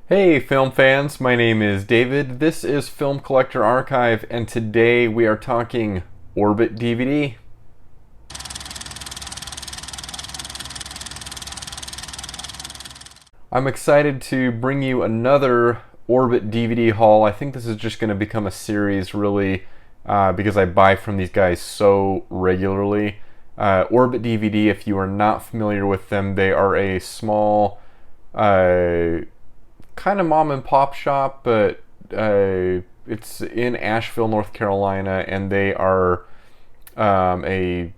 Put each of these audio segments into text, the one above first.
Hey film fans, my name is David. This is Film Collector Archive, and today we are talking Orbit DVD. I'm excited to bring you another Orbit DVD haul. I think this is just going to become a series, really, because I buy from these guys so regularly. Orbit DVD, if you are not familiar with them, they are a small kind of mom and pop shop, but it's in Asheville, North Carolina, and they are they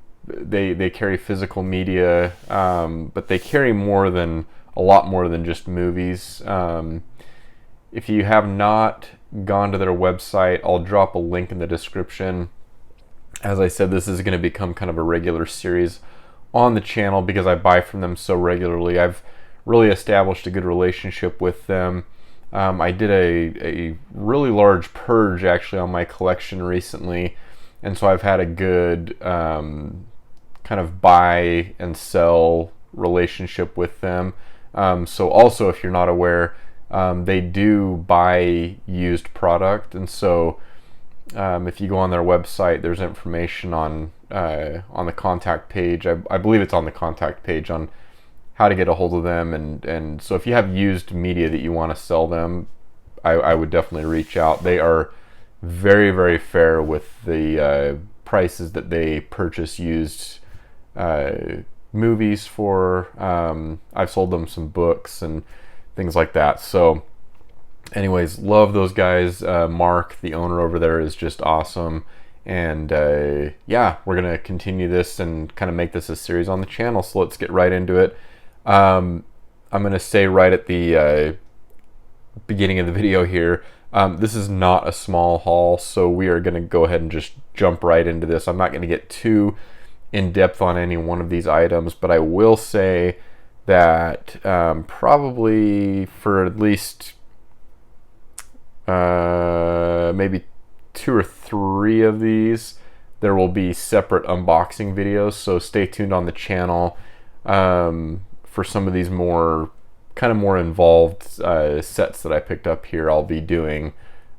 carry physical media, but they carry a lot more than just movies. If you have not gone to their website, I'll drop a link in the description. As I said, this is going to become kind of a regular series on the channel because I buy from them so regularly. I've really established a good relationship with them. I did a really large purge actually on my collection recently, and so I've had a good kind of buy and sell relationship with them. So also, if you're not aware, they do buy used product, and so if you go on their website, there's information on the contact page. I believe it's on the contact page on how to get a hold of them, and so if you have used media that you want to sell them, I would definitely reach out. They are very, very fair with the prices that they purchase used movies for. I've sold them some books and things like that. So anyways, love those guys. Mark, the owner over there, is just awesome. And yeah, we're going to continue this and kind of make this a series on the channel. So let's get right into it. I'm going to say right at the beginning of the video here, this is not a small haul, so we are going to go ahead and just jump right into this. I'm not going to get too in depth on any one of these items, but I will say that probably for at least maybe 2 or 3 of these, there will be separate unboxing videos, so stay tuned on the channel for some of these more involved sets that I picked up here. I'll be doing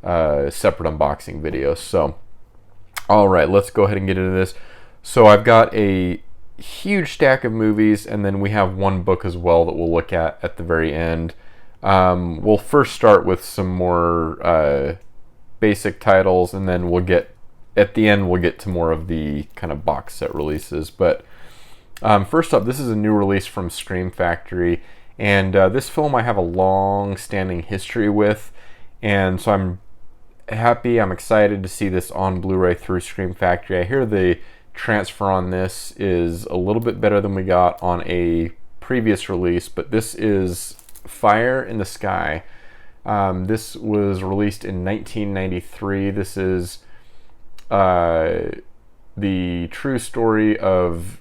separate unboxing videos. So alright, let's go ahead and get into this. So I've got a huge stack of movies, and then we have one book as well that we'll look at the very end. We'll first start with some more basic titles, and then at the end we'll get to more of the kind of box set releases. But first up, this is a new release from Scream Factory, and this film I have a long-standing history with, and so I'm excited to see this on Blu-ray through Scream Factory. I hear the transfer on this is a little bit better than we got on a previous release, but this is Fire in the Sky. This was released in 1993. This is the true story of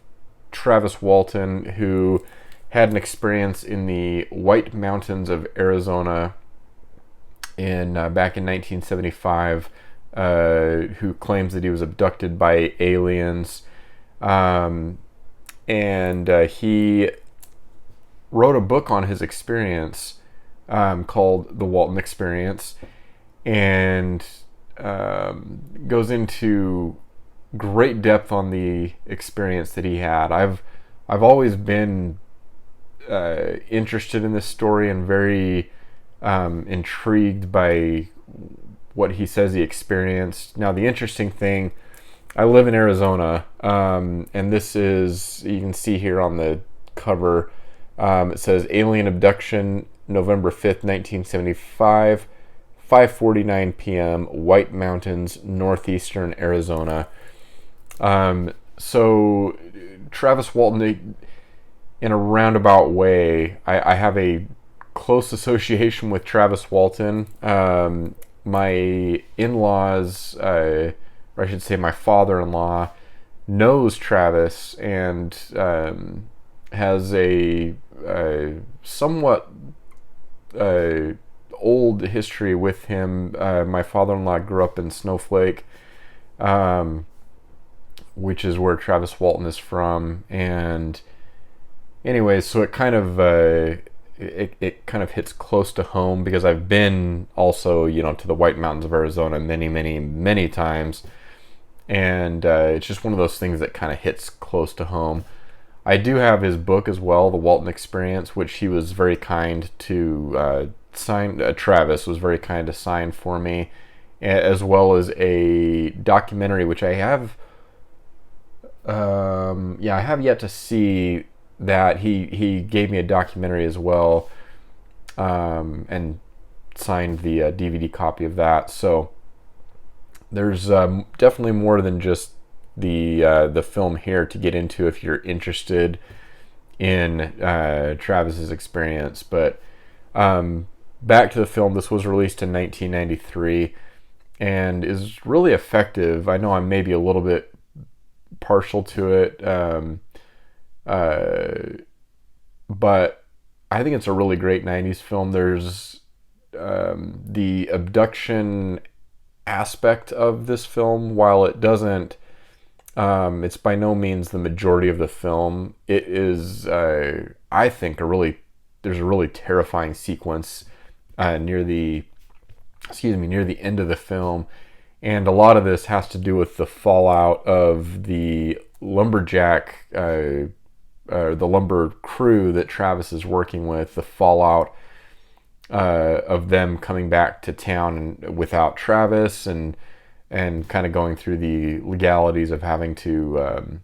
Travis Walton, who had an experience in the White Mountains of Arizona back in 1975, who claims that he was abducted by aliens, and he wrote a book on his experience called The Walton Experience, and goes into great depth on the experience that he had. I've always been interested in this story and very intrigued by what he says he experienced. Now, the interesting thing, I live in Arizona, and this is, you can see here on the cover, it says alien abduction, November 5th, 1975, 5:49 p.m., White Mountains, northeastern Arizona. So Travis Walton, in a roundabout way, I have a close association with Travis Walton. My in-laws, or I should say my father-in-law, knows Travis and has a somewhat old history with him. My father-in-law grew up in Snowflake, which is where Travis Walton is from, and anyways, so it kind of it kind of hits close to home because I've been also, to the White Mountains of Arizona many, many, many times. And it's just one of those things that kind of hits close to home. I do have his book as well, The Walton Experience, which he was very kind to sign. Travis was very kind to sign for me, as well as a documentary which I have. I have yet to see that. He gave me a documentary as well, and signed the DVD copy of that. So there's definitely more than just the film here to get into if you're interested in Travis's experience. But back to the film. This was released in 1993 and is really effective. I know I'm maybe a little bit partial to it, but I think it's a really great 90s film. There's the abduction aspect of this film, while it doesn't, it's by no means the majority of the film. It is, I think, there's a really terrifying sequence near the end of the film, and a lot of this has to do with the fallout of the lumberjack, the lumber crew that Travis is working with, the fallout of them coming back to town without Travis, and kind of going through the legalities of having to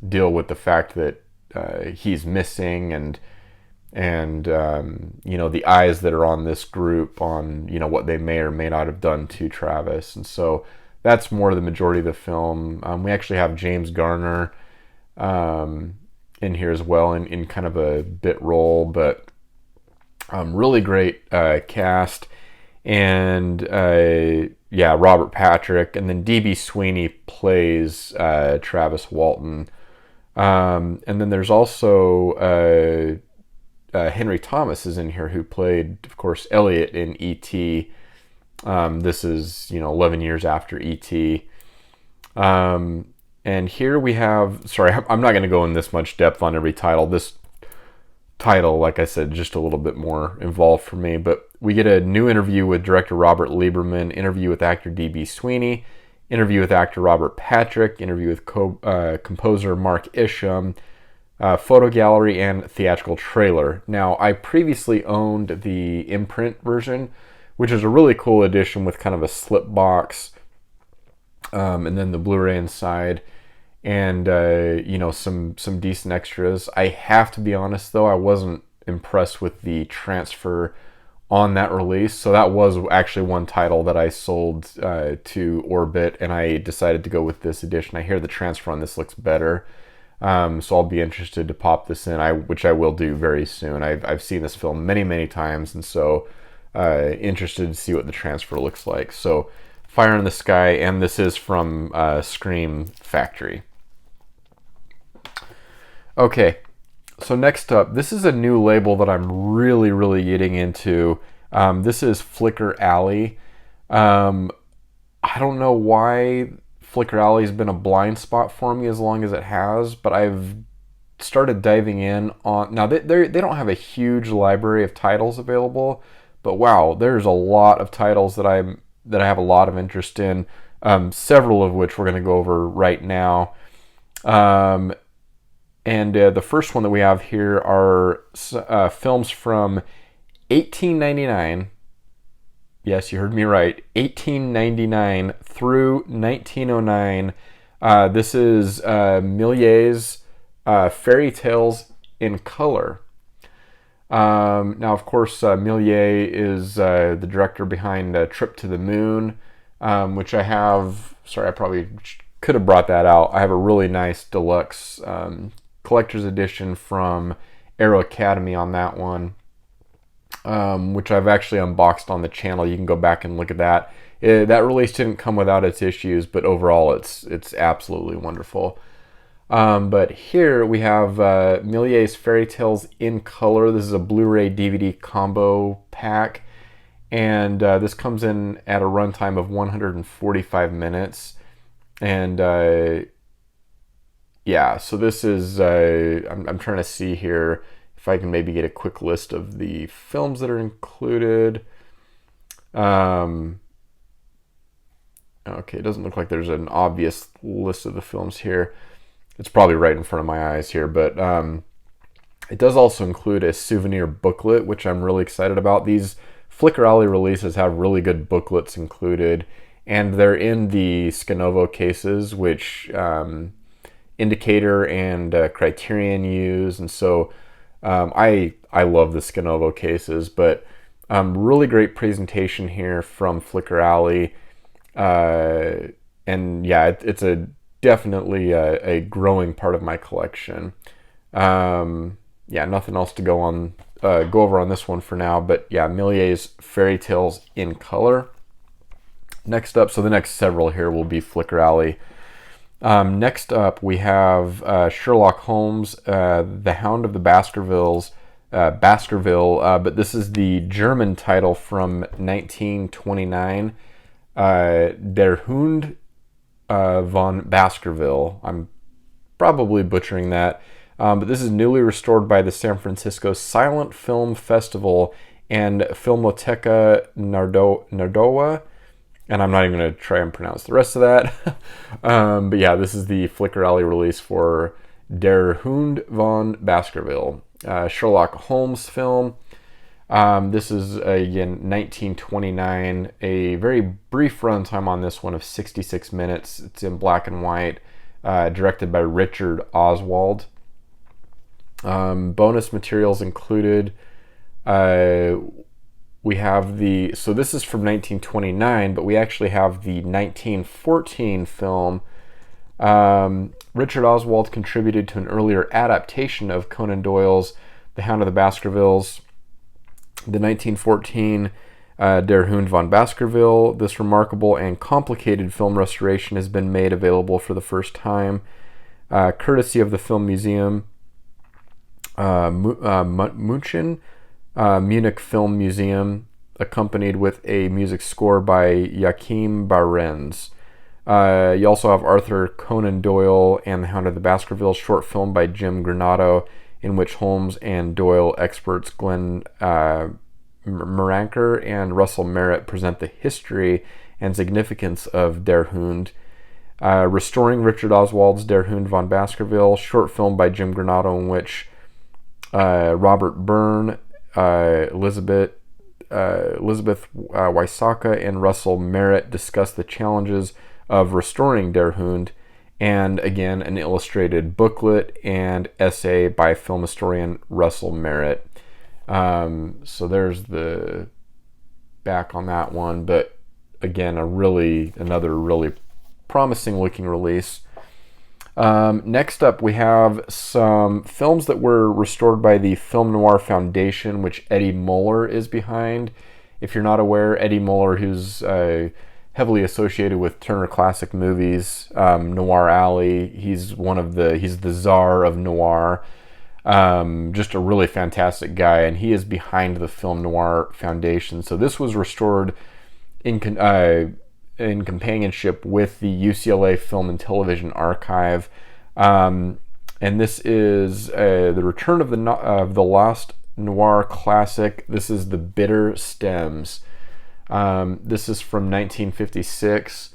deal with the fact that he's missing, and the eyes that are on this group on what they may or may not have done to Travis. And so that's more the majority of the film. We actually have James Garner in here as well, in kind of a bit role, but really great cast. And Robert Patrick, and then D.B. Sweeney plays Travis Walton. And then there's also Henry Thomas is in here, who played, of course, Elliot in E.T. This is 11 years after E.T. And here we have, sorry, I'm not going to go in this much depth on every title. This title, like I said, just a little bit more involved for me, but we get a new interview with director Robert Lieberman, interview with actor D.B. Sweeney, interview with actor Robert Patrick, interview with composer Mark Isham, photo gallery, and theatrical trailer. Now, I previously owned the imprint version, which is a really cool edition with kind of a slip box, and then the Blu-ray inside, and some decent extras. I have to be honest, though, I wasn't impressed with the transfer on that release. So that was actually one title that I sold to Orbit, and I decided to go with this edition. I hear the transfer on this looks better. So I'll be interested to pop this in, which I will do very soon. I've seen this film many, many times, and so interested to see what the transfer looks like. So Fire in the Sky, and this is from Scream Factory. Okay, so next up, this is a new label that I'm really, really getting into. This is Flicker Alley. I don't know why Flicker Alley has been a blind spot for me as long as it has, but I've started diving in on... Now, they don't have a huge library of titles available, but wow, there's a lot of titles that I have a lot of interest in, several of which we're going to go over right now. And the first one that we have here are films from 1899. Yes, you heard me right. 1899 through 1909. This is Millier's Fairy Tales in Color. Now, of course, Millier is the director behind Trip to the Moon, which I have... Sorry, I probably could have brought that out. I have a really nice deluxe collector's edition from Aero Academy on that one, which I've actually unboxed on the channel. You can go back and look at that. That release didn't come without its issues, but overall it's absolutely wonderful. But here we have Millier's Fairy Tales in Color. This is a Blu-ray DVD combo pack, and this comes in at a runtime of 145 minutes. And yeah, so this is I'm trying to see here if I can maybe get a quick list of the films that are included. Okay, it doesn't look like there's an obvious list of the films here. It's probably right in front of my eyes here, but it does also include a souvenir booklet, which I'm really excited about. These Flickr Alley releases have really good booklets included, and they're in the Scanovo cases, which Indicator and Criterion use, and so I love the Scanovo cases, but really great presentation here from Flickr Alley, and yeah, it's definitely a growing part of my collection. Yeah, nothing else to go over on this one for now, but yeah, Millier's Fairy Tales in color. Next up, so the next several here will be Flickr Alley. Next up, we have Sherlock Holmes, The Hound of the Baskervilles, Baskerville, but this is the German title from 1929, Der Hond von Baskerville. I'm probably butchering that, but this is newly restored by the San Francisco Silent Film Festival and Filmoteca Nardoa, and I'm not even going to try and pronounce the rest of that. But yeah, this is the Flickr Alley release for Der Hond von Baskerville, Sherlock Holmes film. This is, again, 1929, a very brief runtime on this one of 66 minutes. It's in black and white, directed by Richard Oswald. Bonus materials included, we have so this is from 1929, but we actually have the 1914 film. Richard Oswald contributed to an earlier adaptation of Conan Doyle's The Hound of the Baskervilles. The 1914 Der Hond von Baskerville. This remarkable and complicated film restoration has been made available for the first time, courtesy of the Film Museum, Munich Film Museum, accompanied with a music score by Joachim Barens. You also have Arthur Conan Doyle and The Hound of the Baskervilles, short film by Jim Granado, in which Holmes and Doyle experts Glenn Meranker and Russell Merritt present the history and significance of Der Hund. Restoring Richard Oswald's Der Hond von Baskerville, short film by Jim Granado, in which Robert Byrne, Elizabeth Wysocka, and Russell Merritt discuss the challenges of restoring Der Hund, and again an illustrated booklet and essay by film historian Russell Merritt. So there's the back on that one, but again another really promising looking release. Next up, we have some films that were restored by the Film Noir Foundation, which Eddie Moeller is behind. If you're not aware, Eddie Moeller, who's heavily associated with Turner Classic Movies, Noir Alley, he's the czar of noir. Just a really fantastic guy, and he is behind the Film Noir Foundation. So this was restored in companionship with the UCLA Film and Television Archive, and this is the return of the lost noir classic. This is The Bitter Stems. This is from 1956.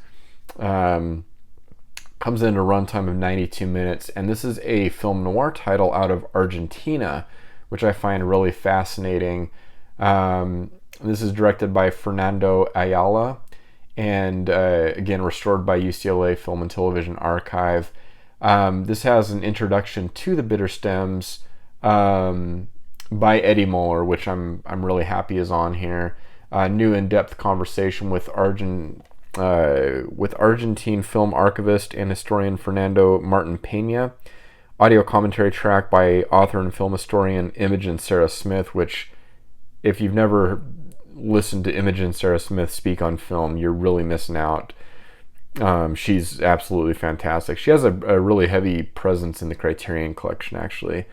Comes in a runtime of 92 minutes, and this is a film noir title out of Argentina, which I find really fascinating. This is directed by Fernando Ayala, and again restored by UCLA Film and Television Archive. This has an introduction to The Bitter Stems by Eddie Moeller, which I'm really happy is on here. New in-depth conversation with Argentine film archivist and historian Fernando Martin Peña. Audio commentary track by author and film historian Imogen Sarah Smith, which, if you've never listened to Imogen Sarah Smith speak on film, you're really missing out. She's absolutely fantastic. She has a really heavy presence in the Criterion Collection, actually.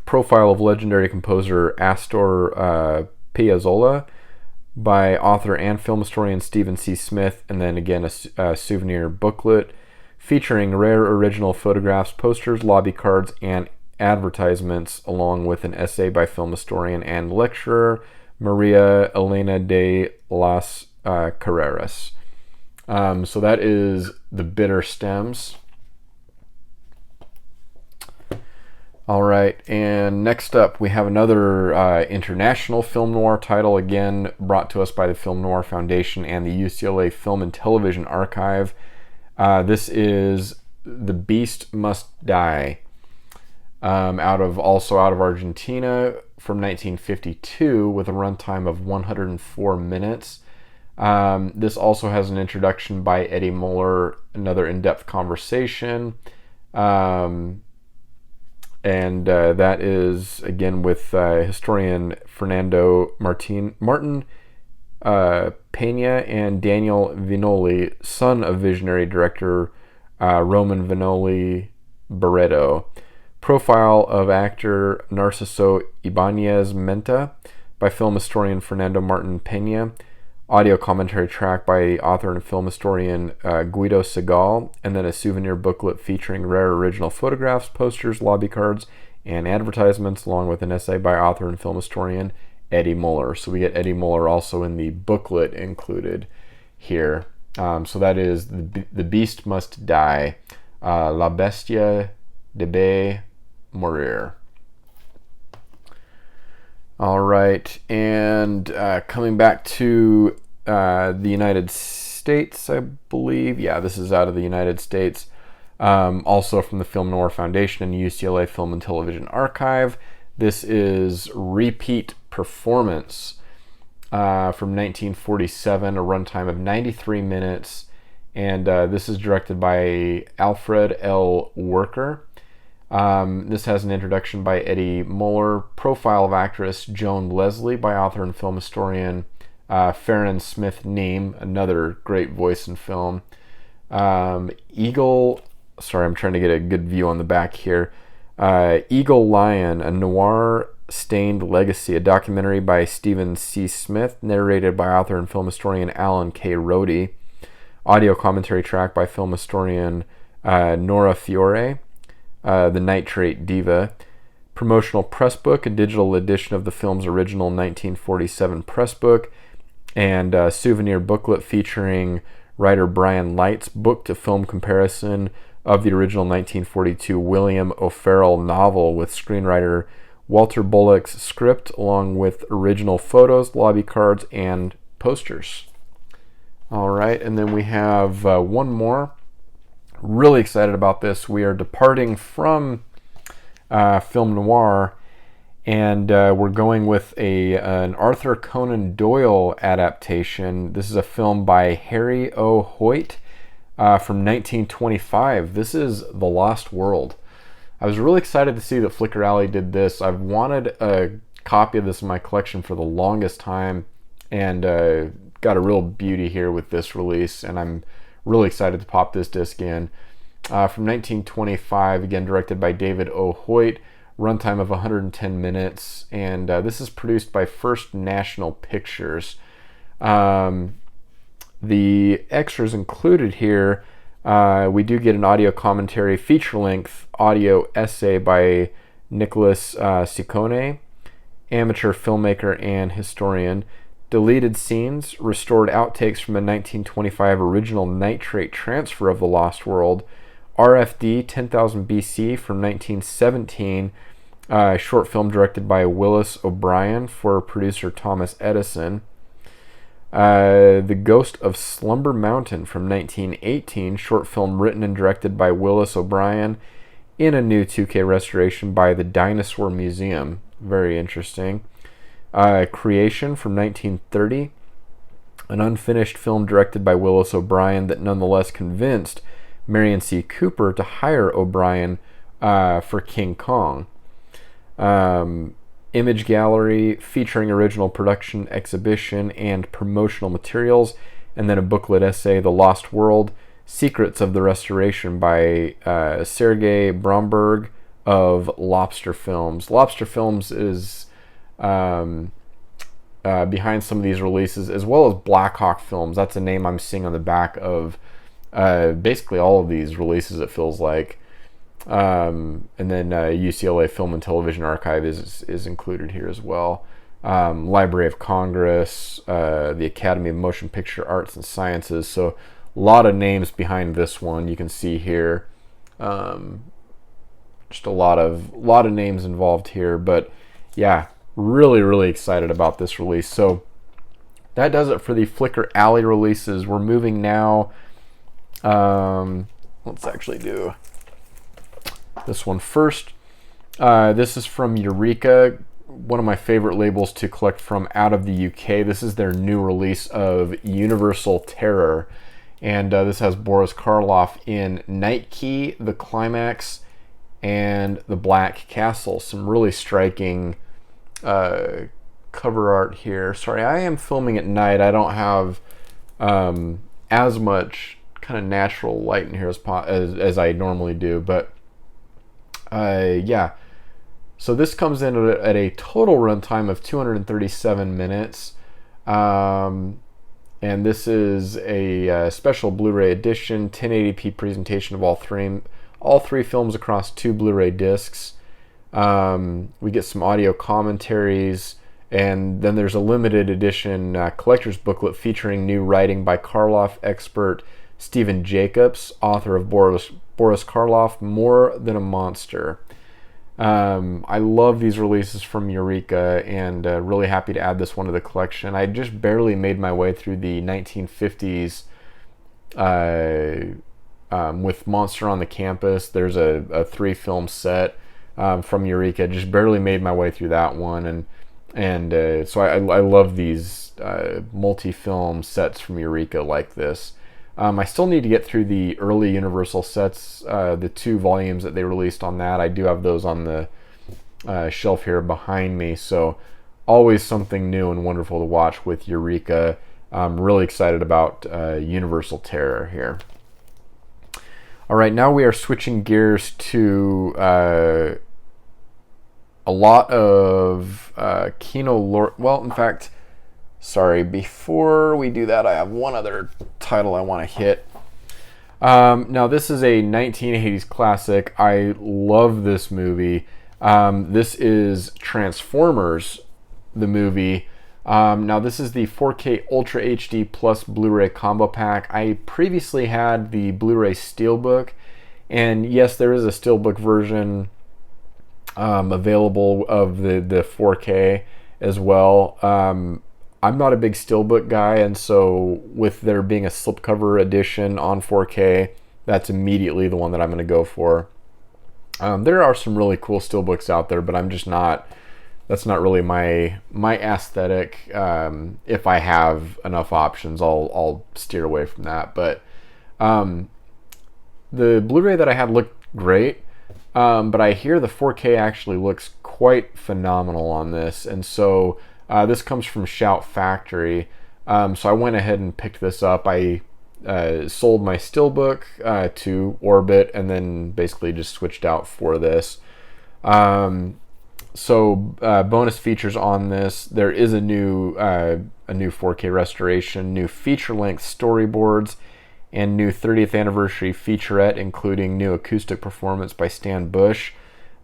Profile of legendary composer Astor Piazzolla by author and film historian Stephen C. Smith, and then again a souvenir booklet featuring rare original photographs, posters, lobby cards, and Advertisements, along with an essay by film historian and lecturer Maria Elena de las Carreras. So that is The Bitter Stems. All right, and next up we have another international film noir title, again brought to us by the Film Noir Foundation and the UCLA Film and Television Archive. This is The Beast Must Die, out of Argentina, from 1952, with a runtime of 104 minutes. This also has an introduction by Eddie Muller, another in-depth conversation. And that is, again, with historian Fernando Martin Pena and Daniel Vinoli, son of visionary director Roman Vinoli Barreto. Profile of actor Narciso Ibanez Menta by film historian Fernando Martin Pena. Audio commentary track by the author and film historian Guido Segal, and then a souvenir booklet featuring rare original photographs, posters, lobby cards, and advertisements, along with an essay by author and film historian Eddie Muller. So we get Eddie Muller also in the booklet included here. So that is The Beast Must Die, La Bestia debe morir. All right, and coming back to the United States, I believe. Yeah, this is out of the United States. Also from the Film Noir Foundation and UCLA Film and Television Archive. This is Repeat Performance from 1947, a runtime of 93 minutes. And this is directed by Alfred L. Worker. This has an introduction by Eddie Muller, profile of actress Joan Leslie by author and film historian Farron Smith Neame, another great voice in film. Eagle, sorry, I'm trying to get a good view on the back here. Eagle Lion, a noir-stained legacy, a documentary by Stephen C. Smith, narrated by author and film historian Alan K. Rohde. Audio commentary track by film historian Nora Fiore. The Nitrate Diva. Promotional press book, a digital edition of the film's original 1947 press book, and a souvenir booklet featuring writer Brian Light's book to film comparison of the original 1942 William O'Farrell novel with screenwriter Walter Bullock's script, along with original photos, lobby cards, and posters. All right, and then we have one more. Really excited about this. We are departing from film noir, and we're going with an Arthur Conan Doyle adaptation. This is a film by Harry O. Hoyt from 1925. This is The Lost World. I was really excited to see that Flickr Alley did this. I've wanted a copy of this in my collection for the longest time, and got a real beauty here with this release, and I'm really excited to pop this disc in. From 1925, again directed by David O. Hoyt, runtime of 110 minutes, and this is produced by First National Pictures. The extras included here, we do get an audio commentary, feature-length audio essay by Nicholas Ciccone, amateur filmmaker and historian. Deleted scenes, restored outtakes from a 1925 original nitrate transfer of The Lost World, RFD 10,000 BC from 1917, short film directed by Willis O'Brien for producer Thomas Edison. The Ghost of Slumber Mountain from 1918, short film written and directed by Willis O'Brien in a new 2K restoration by the Dinosaur Museum. Very interesting. Creation from 1930, an unfinished film directed by Willis O'Brien that nonetheless convinced Marion C. Cooper to hire O'Brien for King Kong. Image gallery featuring original production, exhibition, and promotional materials, and then a booklet essay, The Lost World, Secrets of the Restoration by Sergei Bromberg of Lobster Films. Lobster Films is behind some of these releases, as well as Blackhawk Films. That's a name I'm seeing on the back of basically all of these releases, it feels like. And then UCLA Film and Television Archive is included here as well. Library of Congress, the Academy of Motion Picture Arts and Sciences. So a lot of names behind this one. You can see here, just a lot of names involved here. But yeah, really excited about this release. So that does it for the Flickr Alley releases. We're moving now. Let's actually do this one first. This is from Eureka, one of my favorite labels to collect from out of the UK. This is their new release of Universal Terror. And this has Boris Karloff in Night Key, The Climax, and The Black Castle. Some really striking cover art here. Sorry, I am filming at night. I don't have as much kind of natural light in here as I normally do. But yeah. So this comes in at a total runtime of 237 minutes. And this is a special Blu-ray edition, 1080p presentation of all three films across 2 Blu-ray discs. We get some audio commentaries, and then there's a limited edition collector's booklet featuring new writing by Karloff expert Stephen Jacobs, author of Boris Karloff, More Than a Monster. I love these releases from Eureka, and really happy to add this one to the collection. I just barely made my way through the 1950s with Monster on the Campus. There's a 3-film set from Eureka. Just barely made my way through that one, and so I love these multi-film sets from Eureka like this. I still need to get through the early Universal sets, the 2 volumes that they released on that. I do have those on the shelf here behind me, so always something new and wonderful to watch with Eureka. I'm really excited about Universal Terror here. All right, now we are switching gears to a lot of Kino Lorber. Well, in fact, sorry, before we do that, I have one other title I want to hit. Now, this is a 1980s classic. I love this movie. This is Transformers, the movie. Now, this is the 4K Ultra HD Plus Blu-ray combo pack. I previously had the Blu-ray Steelbook, and yes, there is a Steelbook version available of the 4K as well. I'm not a big Steelbook guy, and so with there being a slipcover edition on 4K, that's immediately the one that I'm going to go for. There are some really cool Steelbooks out there, but I'm just not. That's not really my aesthetic. If I have enough options, I'll steer away from that. But the Blu-ray that I had looked great, but I hear the 4K actually looks quite phenomenal on this, and so. This comes from Shout Factory, so I went ahead and picked this up. I sold my Steelbook to Orbit, and then basically just switched out for this. So bonus features on this: there is a new 4K restoration, new feature-length storyboards, and new 30th anniversary featurette, including new acoustic performance by Stan Bush.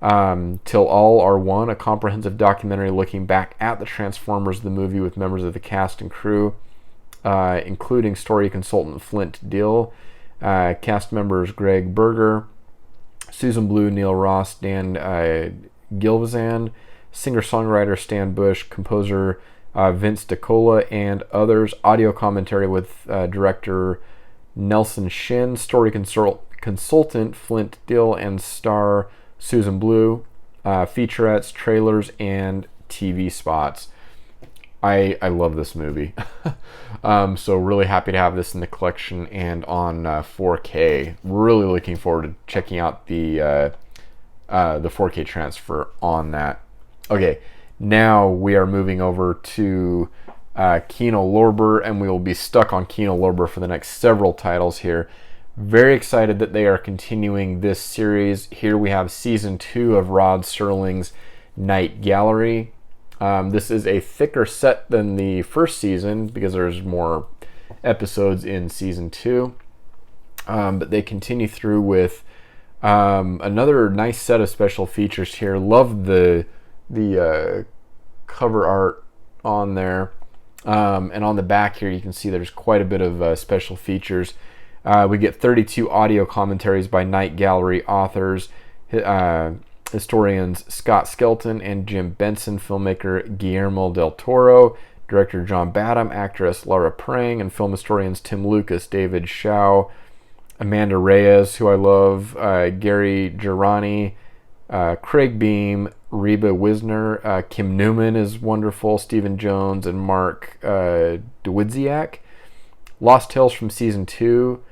Till All Are One, a comprehensive documentary looking back at the Transformers the movie with members of the cast and crew, including story consultant Flint Dill, cast members Greg Berger, Susan Blue, Neil Ross, Dan Gilvezan, singer-songwriter Stan Bush, composer Vince DiCola, and others. Audio commentary with director Nelson Shin, story consultant Flint Dill, and star Susan Blue, featurettes, trailers, and TV spots. I love this movie. So really happy to have this in the collection and on 4K. Really looking forward to checking out the 4K transfer on that. Okay, now we are moving over to Kino Lorber, and we will be stuck on Kino Lorber for the next several titles here. Very excited that they are continuing this series. Here we have season 2 of Rod Serling's Night Gallery. This is a thicker set than the first season because there's more episodes in season 2. But they continue through with Another nice set of special features here. Love the cover art on there. And on the back here, you can see there's quite a bit of special features. We get 32 audio commentaries by Night Gallery authors, historians Scott Skelton and Jim Benson, filmmaker Guillermo del Toro, director John Badham, actress Laura Prang, and film historians Tim Lucas, David Shaw, Amanda Reyes, who I love, Gary Girani, Craig Beam, Reba Wisner, Kim Newman is wonderful, Stephen Jones, and Mark Dawidziak. Lost Tales from Season 2,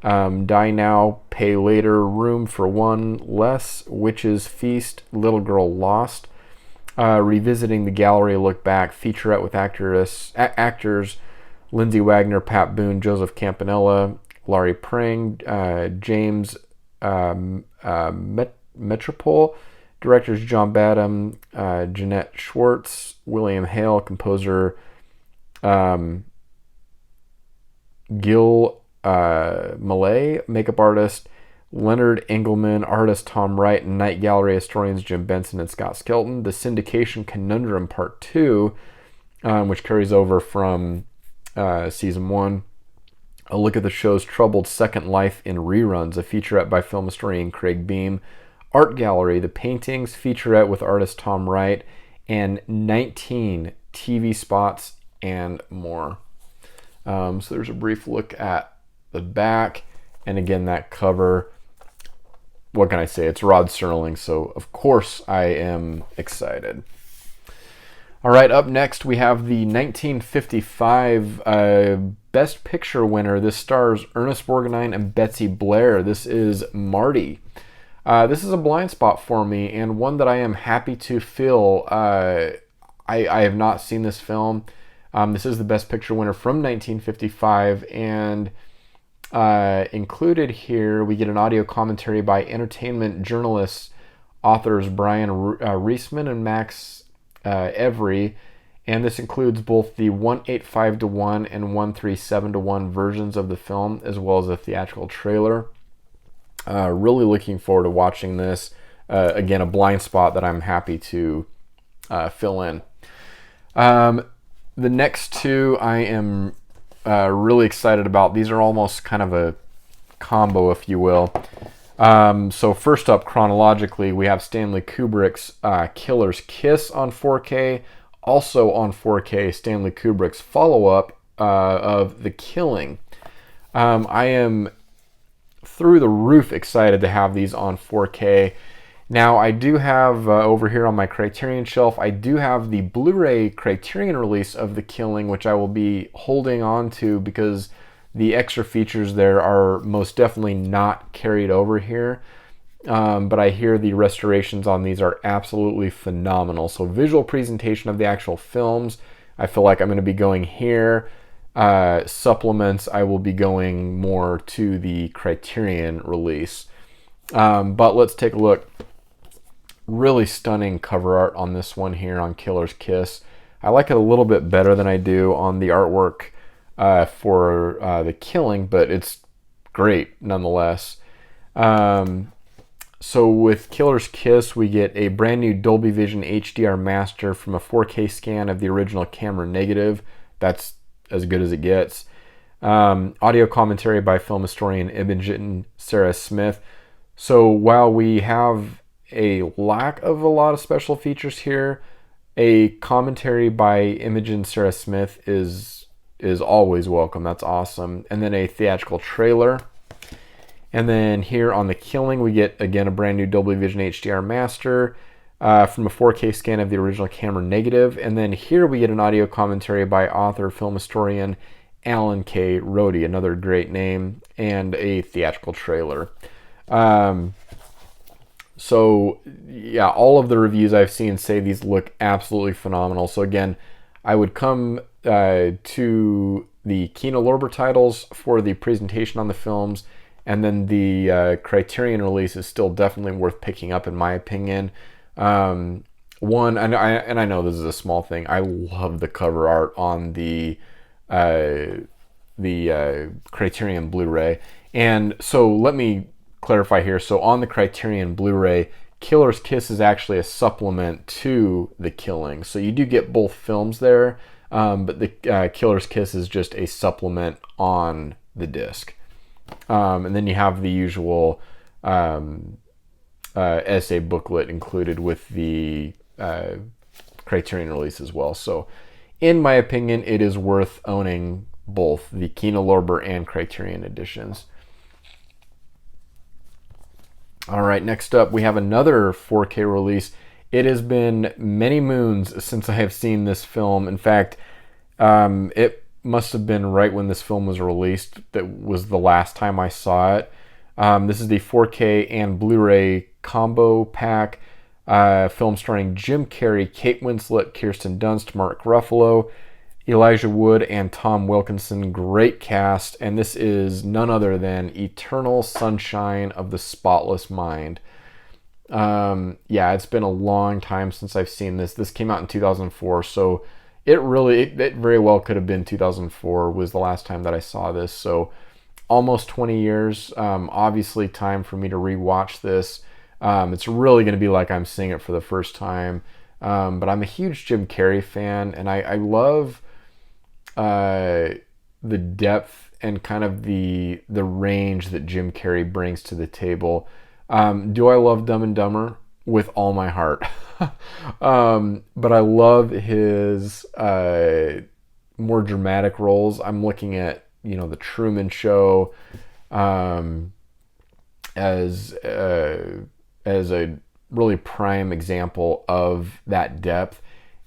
Die Now, Pay Later, Room for One Less, Witch's Feast, Little Girl Lost, Revisiting the Gallery, Look Back, featurette with actors Lindsay Wagner, Pat Boone, Joseph Campanella, Laurie Prang, James Metropole, directors John Badham, Jeanette Schwartz, William Hale, composer Gil Malay, makeup artist Leonard Engelman, artist Tom Wright, and Night Gallery historians Jim Benson and Scott Skelton. The Syndication Conundrum Part 2, which carries over from Season 1. A look at the show's troubled second life in reruns, a featurette by film historian Craig Beam. Art Gallery, the paintings, featurette with artist Tom Wright, and 19 TV spots and more. So there's a brief look at the back, and again, that cover. What can I say? It's Rod Serling, so of course I am excited. All right, up next we have the 1955 Best Picture winner. This stars Ernest Borgnine and Betsy Blair. This is Marty. This is a blind spot for me, and one that I am happy to fill. I have not seen this film. This is the Best Picture winner from 1955, and included here we get an audio commentary by entertainment journalists, authors Brian Reisman and Max Every, and this includes both the 185-1 and 137-1 versions of the film, as well as a theatrical trailer. Really looking forward to watching this. Again, a blind spot that I'm happy to fill in. The next two I am really excited about. These are almost kind of a combo, if you will. So first up, chronologically, we have Stanley Kubrick's Killer's Kiss on 4K. Also on 4K, Stanley Kubrick's follow-up of The Killing. I am through the roof excited to have these on 4K. Now, I do have, over here on my Criterion shelf, I do have the Blu-ray Criterion release of The Killing, which I will be holding on to because the extra features there are most definitely not carried over here. But I hear the restorations on these are absolutely phenomenal. So visual presentation of the actual films, I feel like I'm going to be going here. Supplements, I will be going more to the Criterion release. But let's take a look. Really stunning cover art on this one here on Killer's Kiss. I like it a little bit better than I do on the artwork for The Killing, but it's great nonetheless. So with Killer's Kiss, we get a brand new Dolby Vision HDR master from a 4K scan of the original camera negative. That's as good as it gets. Audio commentary by film historian Imogen Sarah Smith. So while we have a lack of a lot of special features here, a commentary by Imogen Sarah Smith is always welcome. That's awesome. And then a theatrical trailer. And then here on The Killing, we get, again, a brand new Dolby Vision HDR master from a 4K scan of the original camera negative. And then here we get an audio commentary by author, film historian Alan K. Rohde, another great name, and a theatrical trailer. So, yeah, all of the reviews I've seen say these look absolutely phenomenal. So, again, I would come to the Kino Lorber titles for the presentation on the films, and then the Criterion release is still definitely worth picking up, in my opinion. One, and I know this is a small thing, I love the cover art on the Criterion Blu-ray. And so let me clarify here. So on the Criterion Blu-ray, Killer's Kiss is actually a supplement to The Killing. So you do get both films there, but the Killer's Kiss is just a supplement on the disc. And then you have the usual essay booklet included with the Criterion release as well. So in my opinion, it is worth owning both the Kino Lorber and Criterion editions. All right, next up we have another 4K release. It has been many moons since I have seen this film. In fact, it must have been right when this film was released that was the last time I saw it. This is the 4K and Blu-ray combo pack. Film starring Jim Carrey, Kate Winslet, Kirsten Dunst, Mark Ruffalo, Elijah Wood, and Tom Wilkinson. Great cast, and this is none other than Eternal Sunshine of the Spotless Mind. Yeah, it's been a long time since I've seen this. This came out in 2004, so it very well could have been 2004 was the last time that I saw this. So almost 20 years. Obviously time for me to rewatch this. It's really going to be like I'm seeing it for the first time. But I'm a huge Jim Carrey fan, and I love the depth and kind of the range that Jim Carrey brings to the table. Do I love Dumb and Dumber? With all my heart. But I love his more dramatic roles. I'm looking at, The Truman Show as a really prime example of that depth.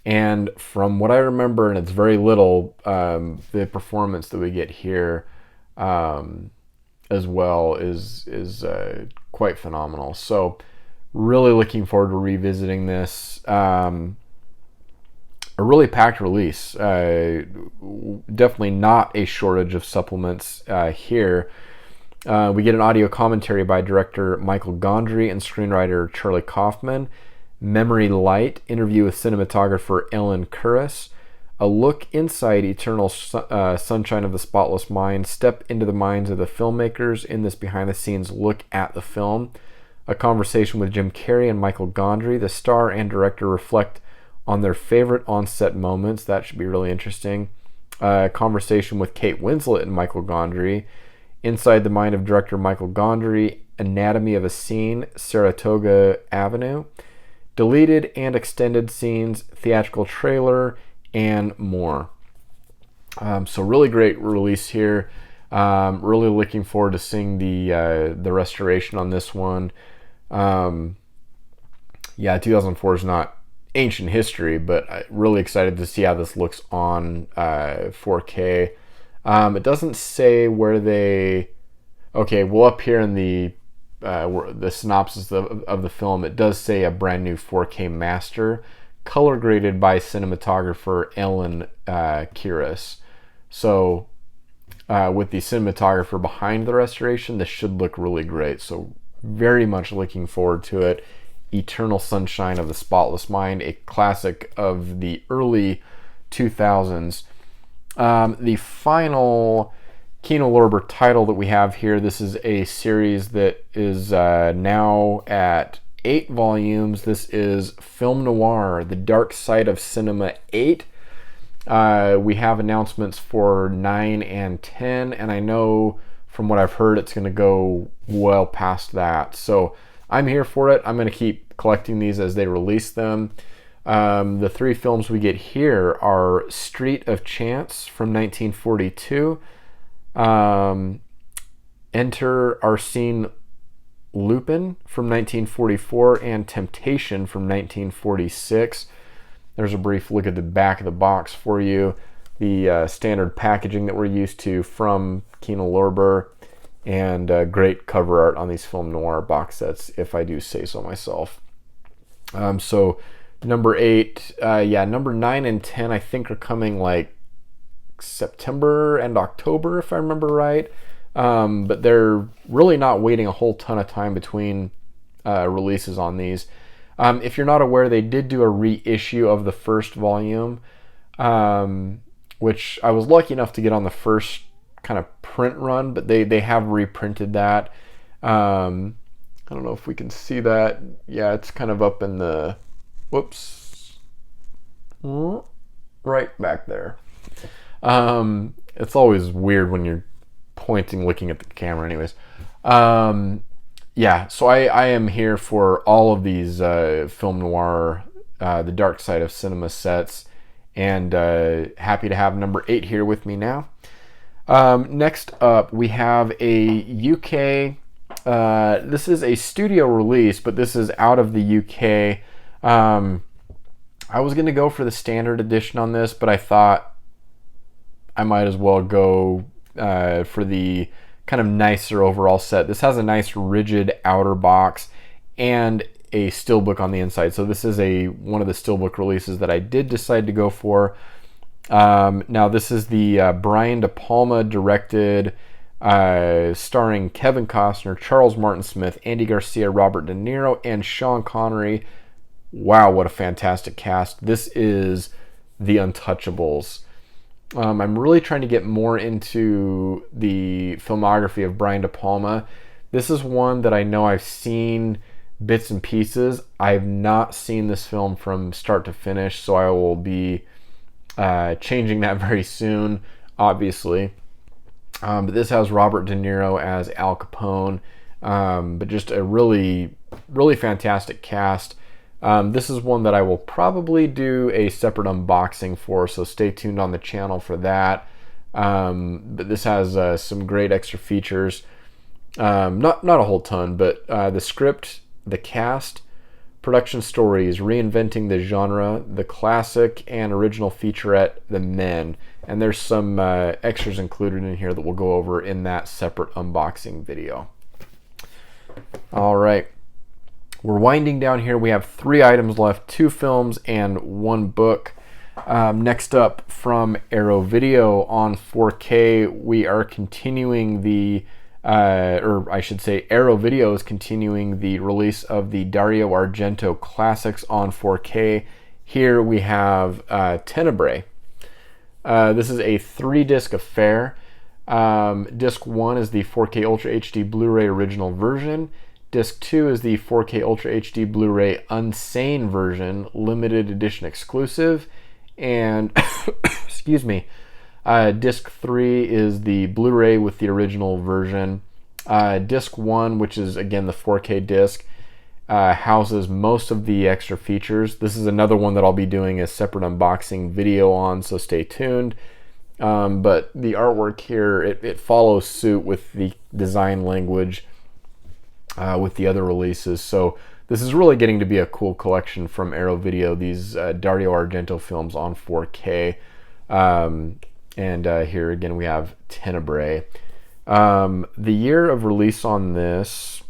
And from what I remember, and it's very little, the performance that we get here as well is quite phenomenal. So really looking forward to revisiting this. A really packed release. Definitely not a shortage of supplements here. We get an audio commentary by director Michael Gondry and screenwriter Charlie Kaufman. Memory Light, interview with cinematographer Ellen Curris. A look inside Eternal Sunshine of the Spotless Mind. Step into the minds of the filmmakers in this behind-the-scenes look at the film. A conversation with Jim Carrey and Michael Gondry. The star and director reflect on their favorite on-set moments. That should be really interesting. A conversation with Kate Winslet and Michael Gondry. Inside the mind of director Michael Gondry. Anatomy of a Scene, Saratoga Avenue. Deleted and extended scenes, theatrical trailer, and more. So really great release here. Really looking forward to seeing the restoration on this one. Yeah, 2004 is not ancient history, but I'm really excited to see how this looks on 4K. It doesn't say where they... Okay, well, up here in the synopsis of the film, it does say a brand new 4K master, color graded by cinematographer Ellen Curris. So with the cinematographer behind the restoration, this should look really great. So very much looking forward to it. Eternal Sunshine of the Spotless Mind, a classic of the early 2000s. The final Kino Lorber title that we have here, this is a series that is now at 8 volumes. This is Film Noir, The Dark Side of Cinema 8. We have announcements for 9 and 10, and I know from what I've heard it's going to go well past that. So I'm here for it. I'm going to keep collecting these as they release them. The 3 films we get here are Street of Chance from 1942, Enter Arsene Lupin from 1944, and Temptation from 1946. There's a brief look at the back of the box for you. The standard packaging that we're used to from Kino Lorber, and great cover art on these Film Noir box sets, if I do say so myself. So number 8, number 9 and 10 I think are coming like September and October, if I remember right. But they're really not waiting a whole ton of time between releases on these. If you're not aware, they did do a reissue of the first volume, which I was lucky enough to get on the first kind of print run, but they have reprinted that. I don't know if we can see that. Yeah, it's kind of up in the, whoops, right back there. It's always weird when you're pointing, looking at the camera anyways. Yeah, so I am here for all of these film noir, the dark side of cinema sets, and happy to have number 8 here with me now. Next up, we have a UK, this is a studio release, but this is out of the UK. I was going to go for the standard edition on this, but I thought I might as well go for the kind of nicer overall set. This has a nice rigid outer box and a steelbook on the inside. So this is one of the steelbook releases that I did decide to go for. Now this is the Brian De Palma directed, starring Kevin Costner, Charles Martin Smith, Andy Garcia, Robert De Niro, and Sean Connery. Wow, what a fantastic cast. This is the Untouchables. I'm really trying to get more into the filmography of Brian De Palma. This is one that I know I've seen bits and pieces. I've not seen this film from start to finish, so I will be changing that very soon, obviously. But this has Robert De Niro as Al Capone, but just a really, really fantastic cast. This is one that I will probably do a separate unboxing for, so stay tuned on the channel for that. But this has some great extra features. Not a whole ton, but the script, the cast, production stories, reinventing the genre, the classic and original featurette, The Men. And there's some extras included in here that we'll go over in that separate unboxing video. All right. We're winding down here. We have 3 items left, 2 films and 1 book. Next up, from Arrow Video on 4K, we are continuing the, or I should say Arrow Video is continuing the release of the Dario Argento classics on 4K. Here we have Tenebre. This is a 3-disc affair. Disc 1 is the 4K Ultra HD Blu-ray original version. Disc 2 is the 4K Ultra HD Blu-ray Unsane version, limited edition exclusive. And, excuse me, Disc 3 is the Blu-ray with the original version. Disc 1, which is, again, the 4K disc, houses most of the extra features. This is another one that I'll be doing a separate unboxing video on, so stay tuned. But the artwork here, it follows suit with the design language with the other releases. So this is really getting to be a cool collection from Arrow Video, these Dario Argento films on 4K. And here again we have Tenebre. The year of release on this,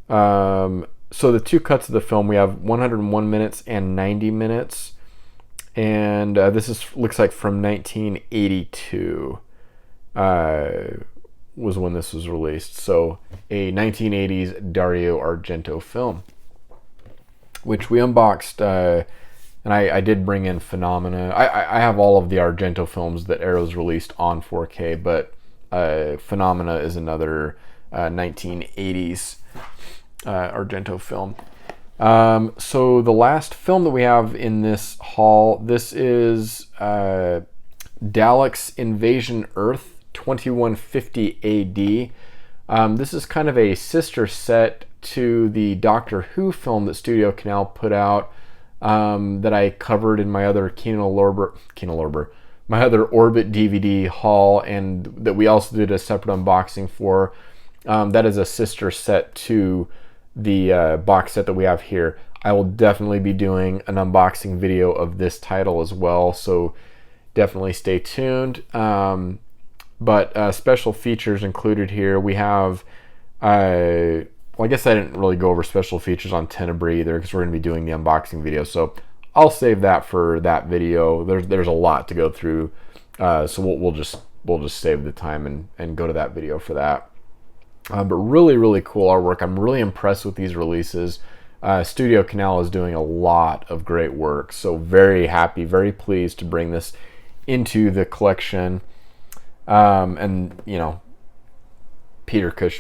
so the 2 cuts of the film, we have 101 minutes and 90 minutes. And this looks like from 1982. Was when this was released. So a 1980s Dario Argento film, which we unboxed, and I did bring in Phenomena. I have all of the Argento films that Arrow's released on 4K, but Phenomena is another 1980s Argento film. So the last film that we have in this haul, this is Daleks Invasion Earth 2150 AD. This is kind of a sister set to the Doctor Who film that Studio Canal put out, that I covered in my other my other Orbit DVD haul, and that we also did a separate unboxing for. That is a sister set to the box set that we have here. I will definitely be doing an unboxing video of this title as well, so definitely stay tuned. But special features included here. We have, well, I guess I didn't really go over special features on Tenebre either, because we're going to be doing the unboxing video. So I'll save that for that video. There's a lot to go through, so we'll just save the time and go to that video for that. But really, really cool artwork. I'm really impressed with these releases. Studio Canal is doing a lot of great work, so very happy, very pleased to bring this into the collection. And you know,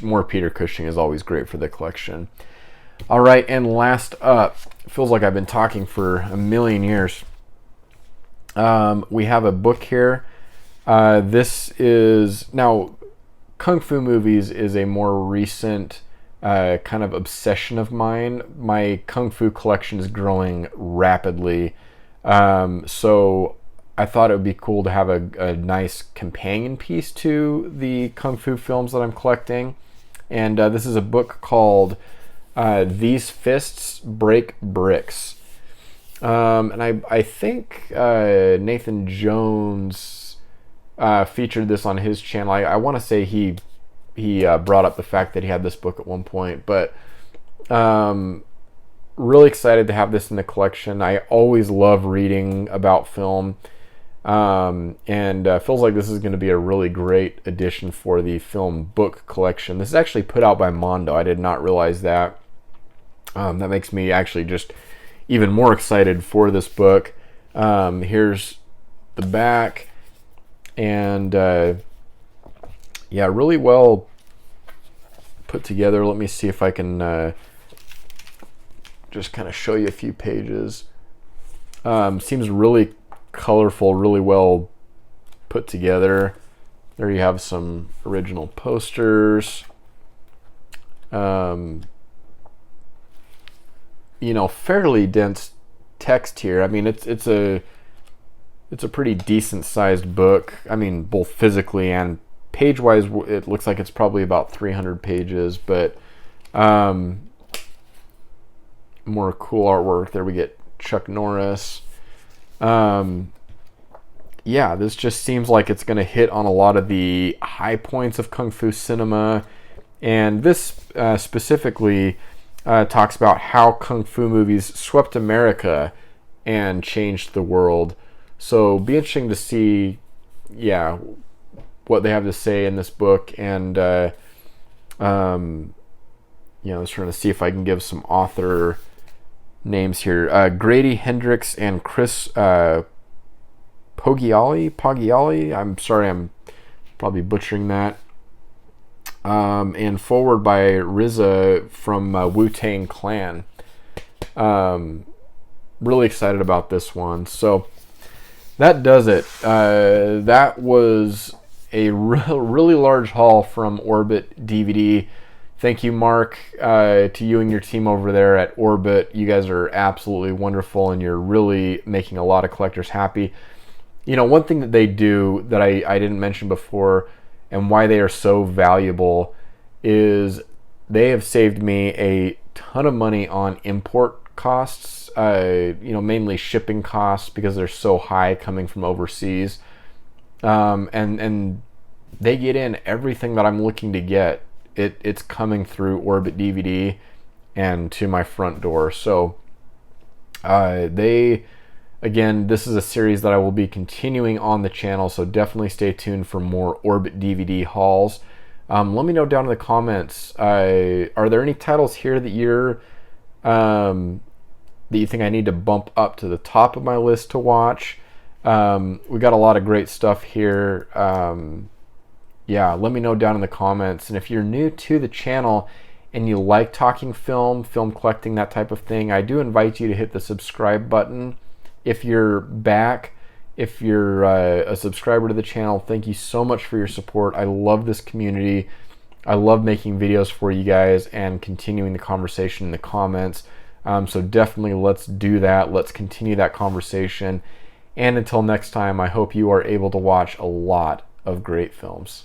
more Peter Cushing is always great for the collection. All right, and last up, feels like I've been talking for a million years. We have a book here. This is now Kung Fu movies is a more recent kind of obsession of mine. My Kung Fu collection is growing rapidly, so I thought it would be cool to have a nice companion piece to the Kung Fu films that I'm collecting. And this is a book called These Fists Break Bricks. And I think Nathan Jones featured this on his channel. I want to say he brought up the fact that he had this book at one point. But really excited to have this in the collection. I always love reading about film. And feels like this is going to be a really great addition for the film book collection. This is actually put out by Mondo. I did not realize that. That makes me actually just even more excited for this book. Here's the back, and yeah, really well put together. Let me see if I can just kind of show you a few pages. Seems really colorful, really well put together. There you have some original posters. Fairly dense text here. I mean, it's a pretty decent sized book. I mean, both physically and page wise, it looks like it's probably about 300 pages, but more cool artwork. There we get Chuck Norris. Yeah, this just seems like it's going to hit on a lot of the high points of Kung Fu cinema, and this specifically talks about how Kung Fu movies swept America and changed the world. So be interesting to see, what they have to say in this book. And I was trying to see if I can give some author names here. Grady Hendrix and Chris Poggiali. I'm sorry, I'm probably butchering that. And forward by RZA from Wu-Tang Clan. Really excited about this one. So that does it. That was a really large haul from Orbit DVD. Thank you, Mark, to you and your team over there at Orbit. You guys are absolutely wonderful, and you're really making a lot of collectors happy. One thing that they do that I didn't mention before, and why they are so valuable, is they have saved me a ton of money on import costs, mainly shipping costs, because they're so high coming from overseas. And they get in everything that I'm looking to get. It's coming through Orbit DVD and to my front door. So again, this is a series that I will be continuing on the channel, so definitely stay tuned for more Orbit DVD hauls. Let me know down in the comments, are there any titles here that you think I need to bump up to the top of my list to watch? We got a lot of great stuff here. Let me know down in the comments. And if you're new to the channel and you like talking film collecting, that type of thing, I do invite you to hit the subscribe button. If you're back, if you're a subscriber to the channel, thank you so much for your support. I love this community. I love making videos for you guys and continuing the conversation in the comments. So definitely let's do that. Let's continue that conversation. And until next time, I hope you are able to watch a lot of great films.